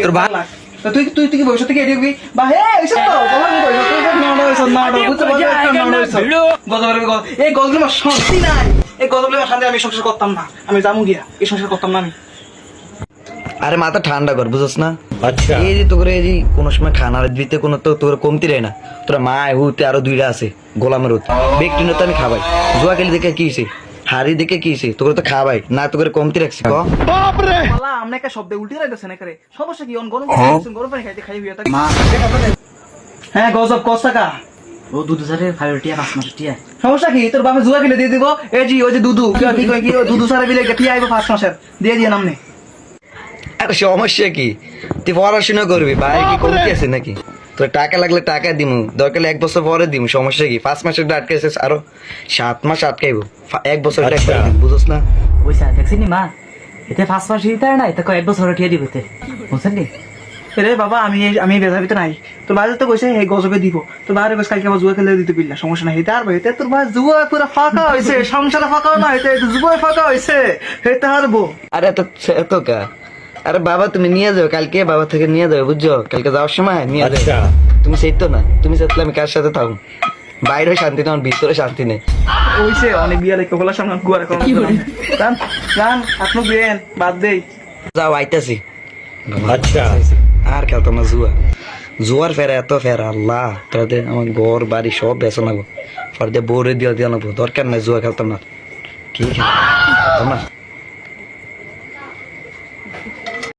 তোর ভাই তুই তুই তুই কি ভবিষ্যৎ থেকে এদিকে বা হে এইসব তো এই গজগুলো আমার শান্তি নাই, এই গজগুলো আমার শান্তি, আমি সংসার করতাম না, আমি যাবো গিয়া এই সংসার করতাম না আমি। আরে মাথা ঠান্ডা কর, বুঝছ না? আচ্ছা এই যে তোর এই যে কোনো সময় খানার দিতে কোনো তো তোর কমতি রে না, তোরা মা হুতে আরো দুইটা আছে গোলামের হতে ব্যক্তি তো আমি খাবাই, জুয়া খেলি দেখে কি হয়েছে, হারি দেখে কি হয়েছে, তোকে তো খাবাই না, তোকে কমতি রাখছি ক বাপরে শালা আমনে একটা শব্দ উল্টে রাখতেছে না করে, সমস্যা কি? গরম গরম পানি খাইতে খাই হইয়া থাকে মা। হ্যাঁ গজব কস্তাকা ও 2000 খালি টিয়া 5 মাস টিয়া সমস্যা কি? তোর বাপে জুয়া খেলে দিয়ে দিব, এই জি ওই যে দুদু কি কই কি দুদু সারা বিলে টিয়া আইবো 5 মাসের দিয়ে দিয়ে নামনে। আরে সমস্যা কি? তুই পড়াশোনা করবি, ভাই কি কমতি আছে নাকি? তোর টাকা লাগলে টাকা দিমু, দরকার 1 বছর পরে দিমু, সমস্যা কি? 5 মাসের আটকাইছে, আরো 7 মাস আটকাইবো, 1 বছর টাকা বুঝছ না? ওইসা দেখছিনি মা, এতে 5 মাস দিতে না, এতে কয়েক বছর টিয়া দিবতে বুঝছেন নি? রে বাবা আমি আমি বেজাবিতে নাই, তোর বাড়িতে তো কইছে এই গজবে দিব, তোর বাইরে কইছে কালকে আমার জুয়া খেলে দিতে বিল্লা, সমস্যা নাই। হেতে আর ভাই তোর ভাই জুয়া পুরো ফাঁকা হইছে, সংসার ফাঁকা না হইতে জুয়া ফাঁকা হইছে, হেতে হারবো। আরে এত কা, আরে বাবা তুমি নিয়ে যাবে কালকে, বাবা থেকে নিয়ে যাবে বুঝছো, কালকে যাওয়ার সময় নিয়ে যাবে। তুমি সেই তো না, তুমি চাইলে আমি কার সাথে থাকবো, বাইরে শান্তি না, ভিতরে শান্তি নেই। ওইছে অনেক বিয়া লেখা বলার সামনে গুয়ার এখন গান গান আপনি বিয়েন বাদ দেই যাও আইতাছি। আচ্ছা আর খেলতাম না জুয়া, জুয়ার ফেরা এত ফেরা আল্লাহ, তাদের আমার ঘর বাড়ি সব বেসো নাগো, ফর দিয়ে বউরে দিয়ে নেবো, দরকার নাই জুয়া খেলতাম না, কি খেলতাম না।